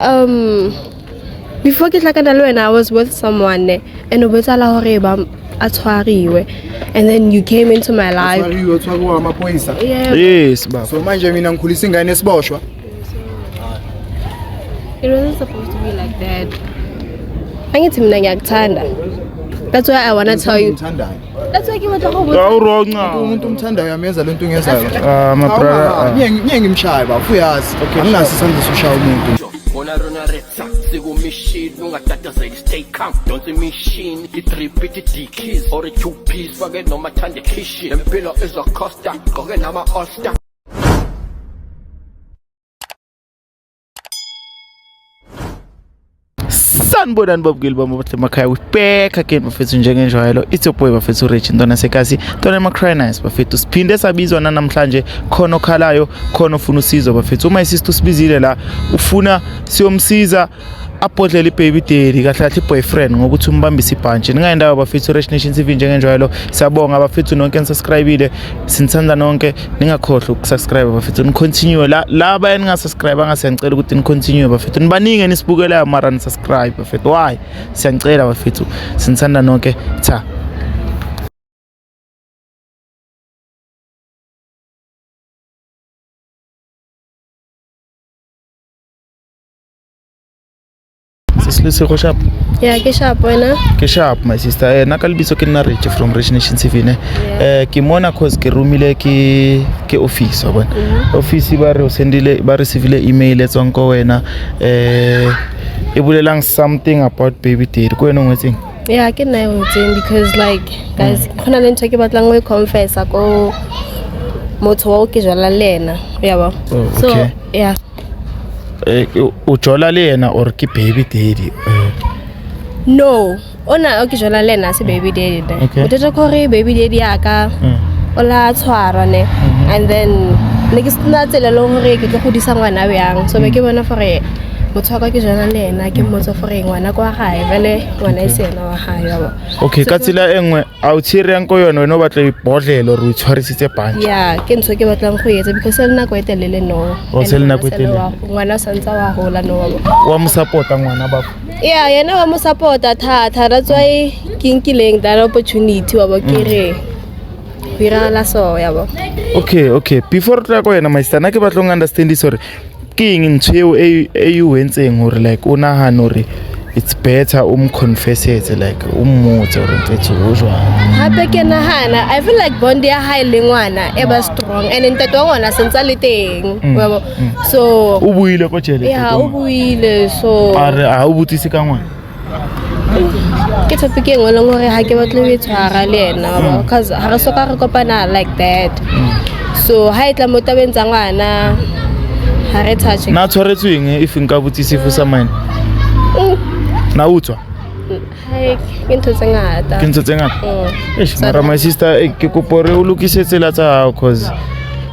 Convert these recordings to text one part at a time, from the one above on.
Before ke hlakana le wena, I was with someone and o botsa la hore ba a tshwariwe, and then you came into my life. Tshwariwe amaphoyisa. Yes, baba. So manje mina ngikhulisa ingane esiboshwa. It wasn't supposed to be like that. Angithi mina ngiyakuthanda. That's why I want to tell you. That's why ngibatla go botsa. Wrong. Umuntu umthandayo amenza lento ungenzayo. My brother. Ngeke ngimshaye bafu uyazi. Anginazi isandla sokushaya umuntu. Ona rona retsa siku machine ungatata ze stay calm don't the machine it repeat the keys or 2 piece wage noma thande kitchen empilo is a costa goke nama osta Sanibonani babukeli bami bahle emakhaya, we back again bafethu njengenjwayelo. It's your boy bafethu Rich Ntona Sekasi Ntona Macry Nice bafethu, siphinde sabizwa namhlanje khona okhalayo khona ufuna usizo bafethu. Uma isister sibizile la ufuna siyomsiza abhodlela ibaby daddy kahle kahle boyfriend ngokuthi umbambise ibhantshi. Ningayendawo bafethu Rich Nation TV njengenjwayelo. Siyabonga bafethu nonke nisubscribeile, sinithanda nonke, ningakhohlwa ukusubscribe bafethu. Nicontinue la bayani ngasubscribe angasiyacela ukuthi nicontinue bafethu. Nibaningi nisibukelayo mara nisubscribe bafethu. Why? Siyacela bafethu. Sinithanda nonke. Cha. Silise go sharp. Yeah, ke sharp wena. Ke sharp my sister. Nakalibiso ke nna Rich from Rich Nation TV ne. Ke mona cause ke rumile ke office wa bona. Office ba re sendile ba receive email etswang ko wena e bolelang something about baby daddy. Ko wena ngwetseng? Yeah, ke nna ngwetseng because like guys khona le ntho ke batlang go confess ko motho wa ke jwala lena. Yabo. So yeah. Ujola le yena or ke baby daddy? No, ona ke jwala lena se baby daddy. Uthetha gore baby daddy aka ola tshwara ne, and then ne ke sena tsela le gore ke tlo godisa ngwana bjang. So be ke bona gore motho wa ke jwala lena ke motho gore ngwana kwa gae vele ngwana e sena wa gae yabo. Okay, ka tsela engwe a o tshireng ko yona wena o batla ibhodlelo re tshwarisitse bantshi? Yeah, ke ntse ke batlang go etsa because le nako etelele no. O se le nako etelele. Ngwana sa ntse wa hola no. Wa mo supporta ngwana ba? Yeah, yena wa mo supporta thata. That's why ke nkileng that opportunity wa ba ke re virala so yabo. Okay. Before tla go yena my sister na ke batla go understand sorry. King ntsheo e you wentseng hore like o nahana hore it's better confessetse like ummotse hore ntse o jwang. Hape ke nahana I feel like bond ya high le ngwana e ba strong and ntate wa ngwana sentse le teng yabo. So o buile ko tshele? Yeah, o buile so are a o butise ka ngwana ke topic engwe le ngore ha ke batle go tshwara le ena because ha re soka re kopana like that. So ha itla mo tabeng tsa ngwana ha re touch na tshwaretsweng if nka botsise fo sa mine na utswa hai ke ntho tse ngata. Mara my sister ke kopore o lokisetse la tsa cause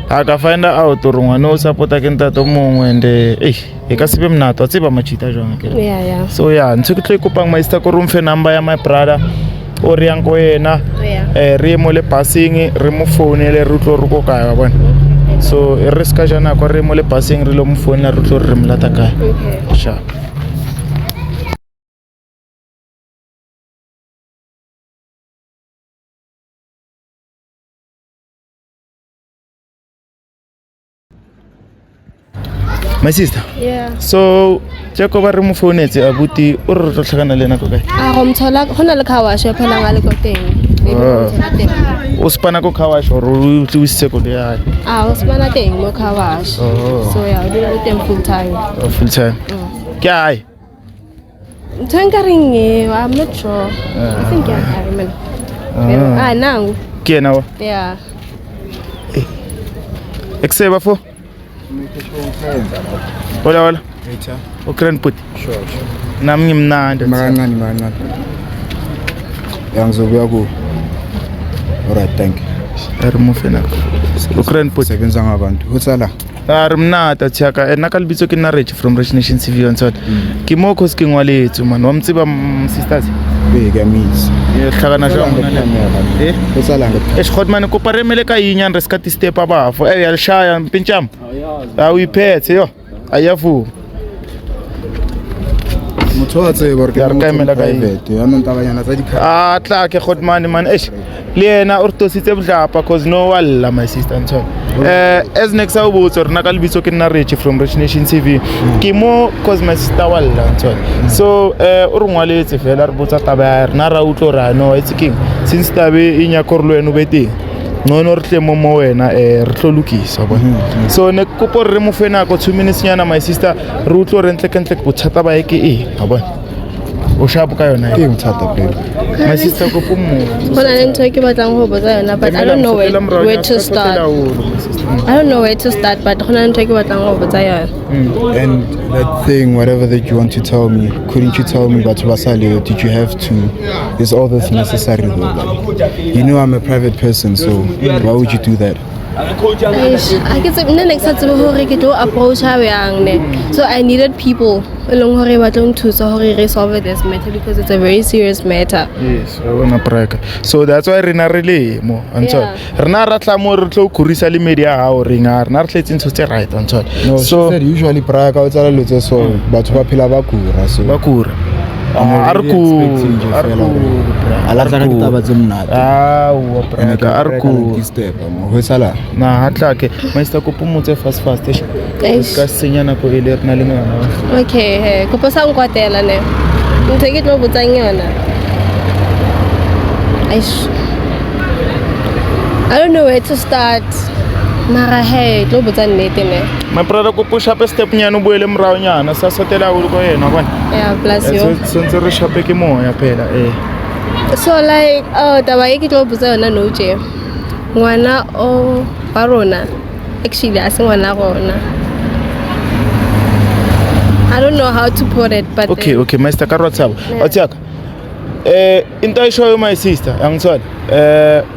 ha ka find out gore ngwana o supporta ke ntate mongwe and e ka sebe mnato a tseba machita jwang ke. Yeah. So yeah, ntse ke tlo ikopang my sister gore mfe number ya my brother o re yang ko yena re mo le passing re mo founele re tlo re go kae wa bona. So e re ska jana ko re mo le passing re lo mo founela re tlo re mlata kae. Okay. Sure. My sister. Yeah. So Jacob ba re mo founetse abuti o re tlo tlhakana le nako kae? Go mtshola gona le khawash phela ngale go teng. O spana ko khawash or o tlisitse ko ya? O spana teng mo khawash. So yeah, o dira teng full time. Full time. Ke ai? Thankaring I'm not sure. I think I remember. Now. Ke na wa? Yeah. Ekseba fo? Hola. Ukran put. Sure. Nami mnandi. Makancane. Yangizobuya ku. Alright, thank you. Remove na. Ukran put. Sebenza ngabantu. Utsala. Mnata tshaka ena ka lebitso ke nna Rich from Rich Nation TV on tsona. Ke mo cause ke ngwaletso man. Wa mtsiba sisters? Ke miss. Ye hlakana jwa mona. Utsala. Eskhotmane ko paremele ka yinyang re ska ti step ba fo ya lshaya mpincham. Uyiphethe yo. Ayafu. motho wa tseba Ya re ka emela ka eng? private ya no tabanyana tsa dikha Ah, tla ke Godman man eish. Le yena o re tositse budlapa cause no walla my sister ntho. As next a botso rena ka lebitso ke nna Rich from Rich Nation TV. Ke mo cause my sister walla ntho. So o re ngwaletse fela re botsa taba ya rena ra utlo ra no it's king since tabe inya korlo eno bete. No re tle mo wena re tlo lokisa bona. So ne kopo re mo fena ko 2 minutes nyana my sister re utlo re ntle bothata ba ke ha bona. O shapo ka yona ke mthata pele my sister go pumo Hona le ntho ke batlang ho botsa yona but I don't know where to start. I don't know where to start but hona le ntho ke batlang ho botsa yona. and that thing whatever that you want to tell me couldn't you tell me batho basale did you have to is all this necessary though like, you know I'm a private person so why would you do that I guess next time hore ke tlo approach ha yang ne. So I needed people along hore ba tlo nthusa hore resolve this matter because it's a very serious matter. yes I wanna break so that's why rena rele mo antso Yeah. rena ra tla mo re tlo khurisa le media ha o ringa rena re tletse ntse tse right antso no so she said usually prior ka o tsala lotse so batho ba phela ba kura so bakura alatla ka ditaba tse mnate wa breka arku step mo ho sala na hatla ke maista ko pumutse fast Eish. ka senya nako ile rena le ngwana Okay, he kopo sa nkwatela ne. Ntse ke tlo botsang yona. Aish. I don't know where to start. Mara he tlo botsa nnete ne. my brother ko push up step nyana o boele morao nyana sa sotela o go yena bona Yeah, bless you. so ntse re shape ke moya phela So like taba e ke tlo botsa yona no je. Ngwana o ba rona. Actually a se ngwana rona. I don't know how to put it but okay master ka rotsabo otsaka into ayishoyo my sister angithwala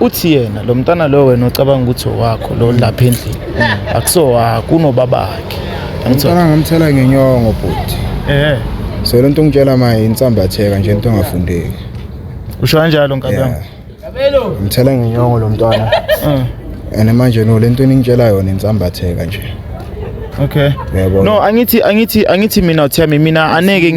uthi yena lo mntana lo wena ocabanga ukuthi wakho lo lapha endlini akuso wakho unobabakhe angithwala ngicela ngamthela ngenyongo bhuti so lento ngitshela maye insambatheka nje into engafundeki usho kanjalo nkabanga ngimthela ngenyongo lo mntwana and manje no lento ningitshela yona insambatheka nje okay Yebo. no angithi mina uthami mina aneke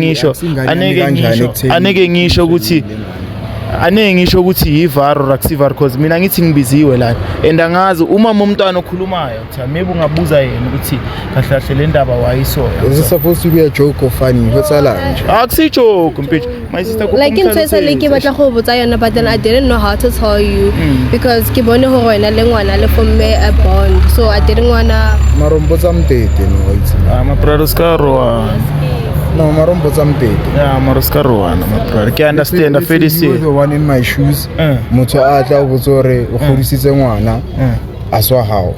ngisho ukuthi yivaro raxivar cause mina ngithi ngibiziwe la and angazi uma umntwana okhulumayo uthami maybe ungabuza yena ukuthi kahle kahle le ndaba wayisoya is it supposed to be a joke or funny hotsala nje akusijoke mpitch my sister ko like in tsesa le ke batla go botsa yona but then I didn't know how to tell you because ke bone go wena le ngwana le forme a bond so I didn't wanna marombo tsa mtete no itse my brother Scarroa no marombo tsa mtete maro Scarroa my brother ke understand a fairly you were the one in my shoes motho a tla o botsore o godisitse ngwana a swa hao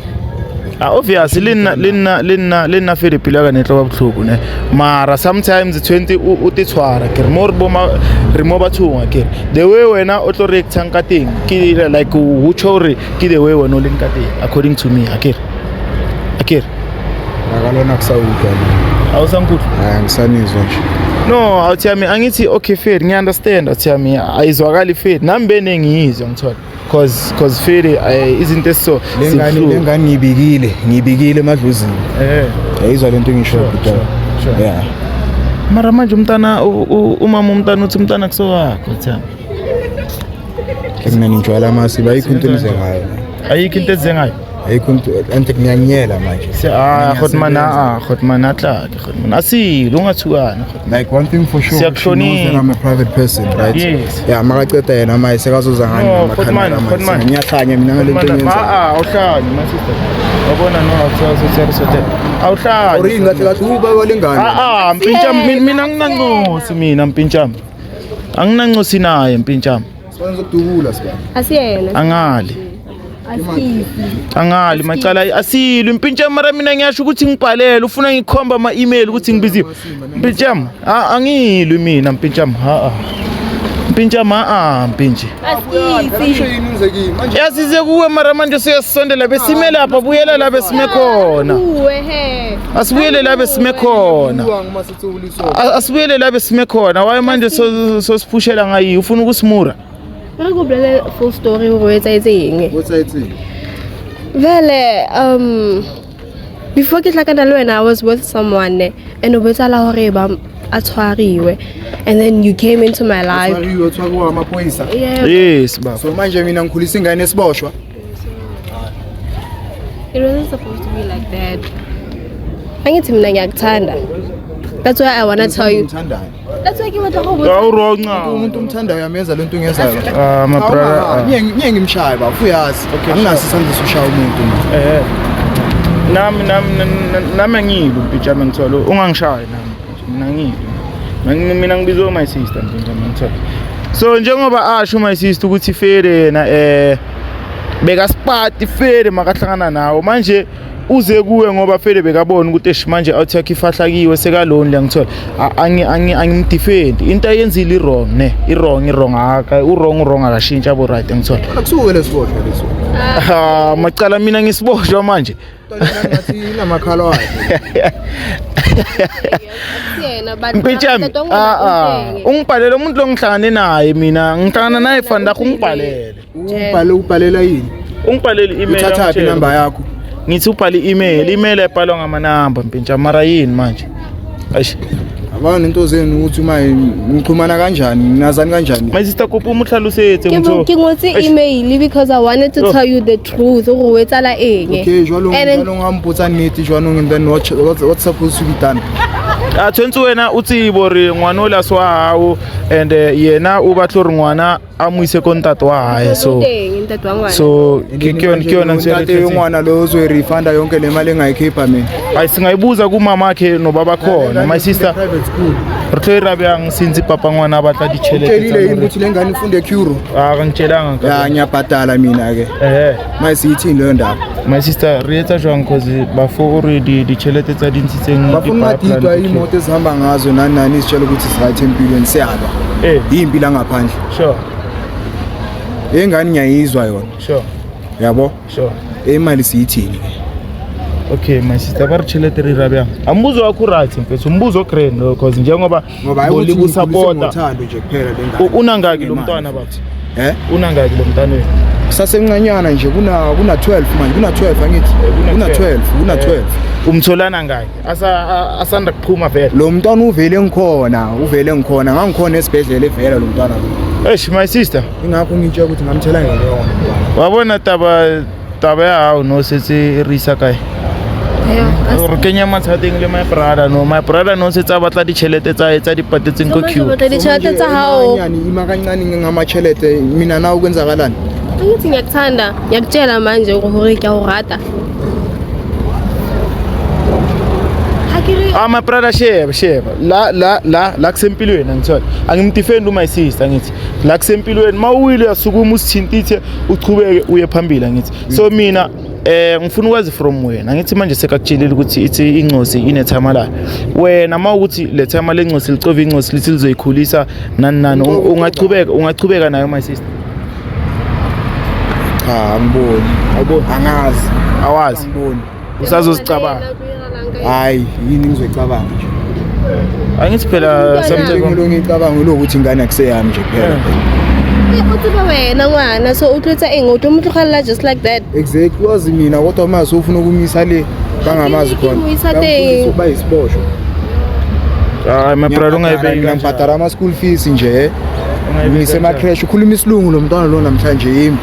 obviously lenna fere pila ka netlo ba botlhoko ne mara sometimes 20 o titshwara ke re mo bathong ke the way wena o tlo reactang ka teng ke like who chore ke the way wena o leng ka teng according to me akere akalona kusawuka awusankuthu angisanizwa nje no awuthami angithi okay fair ngiunderstand awuthami ayizwakali fair nami bene ngiyizwa ngithola cause fair izinto esiso lengani ngibikile emadlozini yayizwa lento ngisho sure. yeah mara manje umntana umama umntana uthi umntana kuso wakho awuthami mina nijwala masi bayikho into enzengayo ayikho into ezengayo ayikho into ante ngiyanyela manje Godman atla Godman asile ungathukana like one thing for sure Siyakuhlonipha. that I'm a private person right Yes. yeah makaceda yena maye sekazoza ngani No, namakhamera Godman. manje ngiyahlanya mina ngale nto yenza awuhlali my sister wabona no awusasotserisote awuhlali uri ngathi kathi uba balingani mpintsha mina nginancosi mina mpintsha anginancosi naye mpintsha sifanele ukudubula sibani asiyena angali macala asilwe impintsha mara mina ngiyasho ukuthi ngibhalele ufuna ngikhomba ama-email ukuthi ngibiziwe mpintsha angilwi mina mpintsha mpintsha mpintshi yasize kuwe mara manje siyasondela besime lapha buyela la besime khona asibuyele la besime khona asibuyele la besime khona waye manje sosiphushela ngayi ufuna ukusimura re go bolele full story go etsaetseng vele before ke tlakana le wena I was with someone and o betsala hore atshwariwe and then you came into my life. Yeah. Yes baba. So manje mina ngikhulisa ingane esiboshwa. It wasn't supposed to be like that. Angithi mina ngiyakuthanda. That's why I wanna tell you. That's why ngiwatha ukuthi Wrong umuntu umthandayo uyamenza lento ungenzayo. my brother. Ngeke ngimshaye ba, uyazi. Anginaso isandla sokushaya umuntu. Nami ngiyilo mpijama ngithola ungangishayi nami mina ngibizwe my sister mpijama ngithola. So njengoba asho my sister ukuthi Fede yena beka spati Fede makahlangana nawo manje uze kuwe ngoba Fede bekabona ukuthi manje awuthakha ifahlakiwe sekalonely ngithola angimdefend into ayenzile wrong ne wrong aka wrong akashintsha abo right ngithola akusuke lesiboshwa leso macala mina ngisiboshwa manje ngathi inamakhala wakhe yena but Mpitshami ungibhalele umuntu lo ngihlangane naye mina ngihlangana naye fanda ungibhalele ubhalela yini ungibhalele email uthatha inamba yakho ngithi ubhale email ebhalwa ngamanamba Mpintshami mara yini manje ayish abana into zenu ukuthi uma ngikhumana kanjani ngazani kanjani my sister kopha umhlalo usethe ngitho ngingotsi email because I wanted to tell you the truth go wetsala eng okay jwalo ngambutsa neti jwalo and then what's supposed to be done Tshwentse wena uthi bore ngwana o la swa hao and yena o batlo re ngwana a mo ise kontato wa hae so ke yona ntsele ngwana lo uzwe refunda yonke le mali engayikhipha mina ayisingayibuza ku mama akhe no baba khona my sister re tlo irabang since papa ngwana batla dichelete tselile yini ukuthi lengane ifunde eCuro ngitshelanga ya ngiyabhadala mina ke mayisithini leyo ndaba my sister re etsa jwang cause bafo already dichelete tsa dintshitseng bafuna ditwa imoto ezihamba ngazo nani isitshela ukuthi right empilweni siyalwa impilo ngaphandle sure engane ngiyayizwa yona sure yabo sure imali siyithini okay my sister ba re chelete re rabang ambuzo wakho right mfethu umbuzo grand because njengoba boli ku supporta uthando nje kuphela lengane unangaki lo mntwana bathi unangaki lo mntwana wena sasemncanyana nje kuna 12 manje kuna 12 angithi kuna 12 umtholana ngaki asanda kuphuma vele lo mntwana uvele ngikhona ngangikhona esibhedlela evela lo mntwana lo my sister ingakho ngitshela ukuthi ngamthela ngelo wabona taba ya hao no setse risa kae re kenya mathateng le my brother no setsa batla dichelete tsa dipatetseng ko queue dichelete tsa hao yani imakancane ngamachelete mina na ukwenzakalani angithi ngiyakuthanda ngiyakutshela manje ukuthi ngiyawurata my brother sheba la kusempilweni angithola angimdefend my sister ngithi la kusempilweni mawuwile yasukuma usithintithe uchubeke uye phambili ngithi so mina ngifuna ukwazi from wena ngithi manje sekakutshelile ukuthi ithi incosi inethamala wena mawukuthi le thama lencosi licova incosi lithi lizoyikhulisa nani ungachubeka nayo my sister angiboni angazi awazi usazozicabanga hayi yini ngizoyicabanga nje angithi phela something ngicabanga lo ukuthi ingane akuseyami nje phela uthi wena ngwana so utlotsa eng umuntu khalla just like that exactly wazi mina kodwa mase ufuna ukumisa le bangamazi khona ba isiboshwa my brother ungayibeka ngibhadala ama school fees nje ngise ma crash ukhuluma isilungu lo mntwana lo namhlanje yimi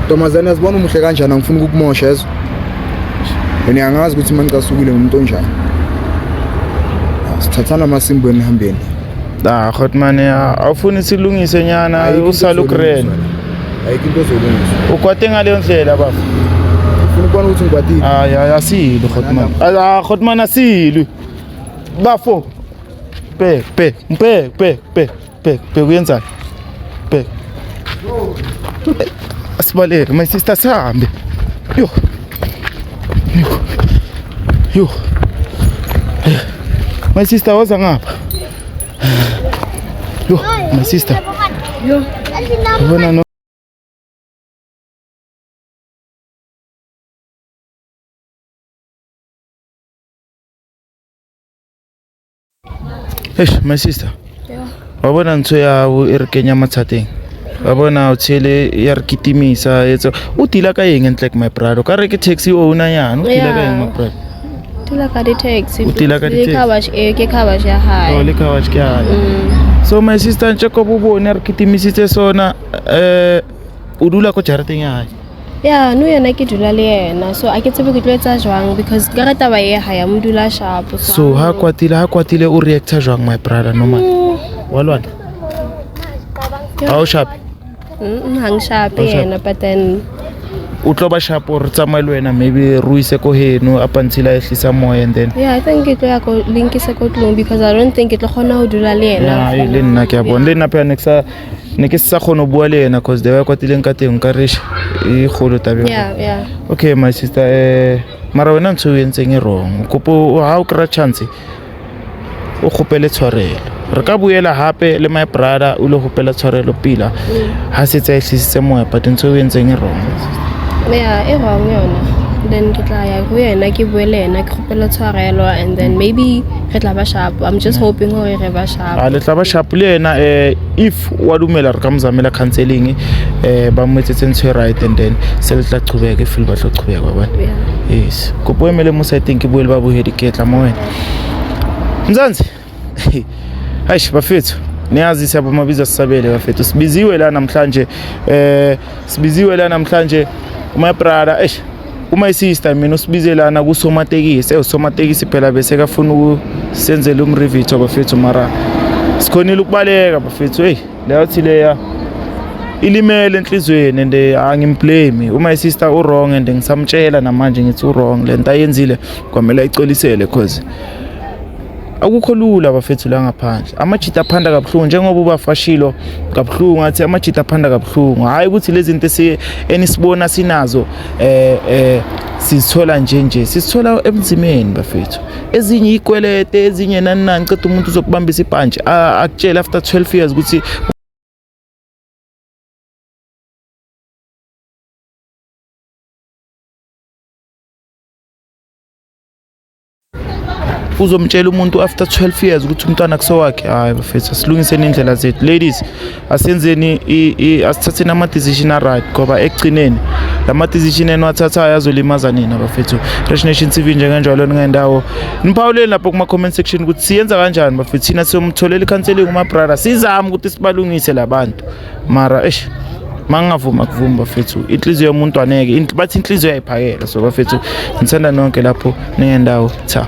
Tomazana sibona umuhle kanjani angifuna ukukumosha ezo wena angazi ukuthi manje kasukile ngomuntu onjani sithathana amasimbo enihambeni Khotman awufuni silungise nyana usala ugrand ayikho into ezolungiswa ukwate ngaleyo ndlela bafu ufuna ukubona ukuthi ngikwatile asilo Khotman Khotman asilo bafo pe uyenzani pe asibaleke my sister sihambe yo my sister waza ngapha yo my sister yo bona no my sister wabona ntho yawo e re kenya mathateng wabona o tshele ya re kitimisa etso o dila ka eng entle my brother ka re ke taxi owner yana o dila ka eng my brother tila ka di-taxi Utila ka di-taxi? ke coverage ya hae le coverage ke hae so my sister ntse ko bobone re kitimisitse sona o dula ko jarateng ya hae ya no yena ke dula le yena so a ke tsebe ke tlo etsa jwang because ka rata ba ye haya mo dula sharp so ha kwatile o reacta jwang my brother no man walwana how sharp hang sharp yena but then o tlo ba sharp or tsamaye le wena maybe ruise ko heno up until I ehlisa moya and then yeah I think it ya go linkisa ko tlong because I don't think it lo khona ho dula le yena ya le nna ke a bona le nna pa ne ke sa khona bua le yena cause they were kwatileng ka teng ka re e kholo tabe yeah okay my sister mara wena ntse o entseng e wrong kopo ha o kra chance o khopele tshwarelo re ka buela hape le my brother o le khopela tshwarelo pila ha se tsa ehlisitse moya but ntse o entseng e wrong yeah e wrong yona then ke tla ya go yena ke buele yena ke khopela tshwarelo and then maybe re tla ba sharp I'm just hoping hore re ba sharp le tla ba sharp le yena if wa dumela re ka mzamela counseling ba mmetsetse ntse right and then se le tla qhubeka feel ba tla qhubeka ba yes kopo emele mo setting ke buele ba bohedi ke tla mo wena Mzansi hayish bafethu niyazi siyabamabiza sisabele bafethu sibiziwe la namhlanje my brother my sister mina usibizelana kusomatekisi usomatekisi phela bese kafuna ukusenzela umreview bafethu mara sikhonile ukubaleka bafethu leyo thi leya ilimele enhlizweni and angimblame my sister u wrong and ngisamtshela namanje ngithi u wrong lento ayenzile kwamela icolisele cause akukho lula bafethu la ngaphandle amajita aphanda kabuhlungu njengoba ubafashilo kabuhlungu ngathi amajita aphanda kabuhlungu hayi ukuthi lezi zinto enisibona sinazo sisithola nje sisithola emzimeni bafethu ezinye ikwelete ezinye nani ceda umuntu uzokubambisa ipanje akutshela after 12 years ukuthi uzomtshela umuntu after 12 years ukuthi umntwana kusowakhe hayi bafethu silungiseni indlela zethu ladies asenzeni asithatheni ama decision right ngoba ekugcineni lama decision enwathathayo azolimaza nina bafethu Rich Nation TV njengenjalo ningendawo niphawuleni lapha kuma comment section ukuthi siyenza kanjani bafethu thina siyomtholela icounseling uma brother sizama ukuthi sibalungise labantu mara mangavuma kuvuma bafethu inhliziyo yomuntu aneke bathi inhliziyo yayiphakela so bafethu ngithanda nonke lapho ningendawo cha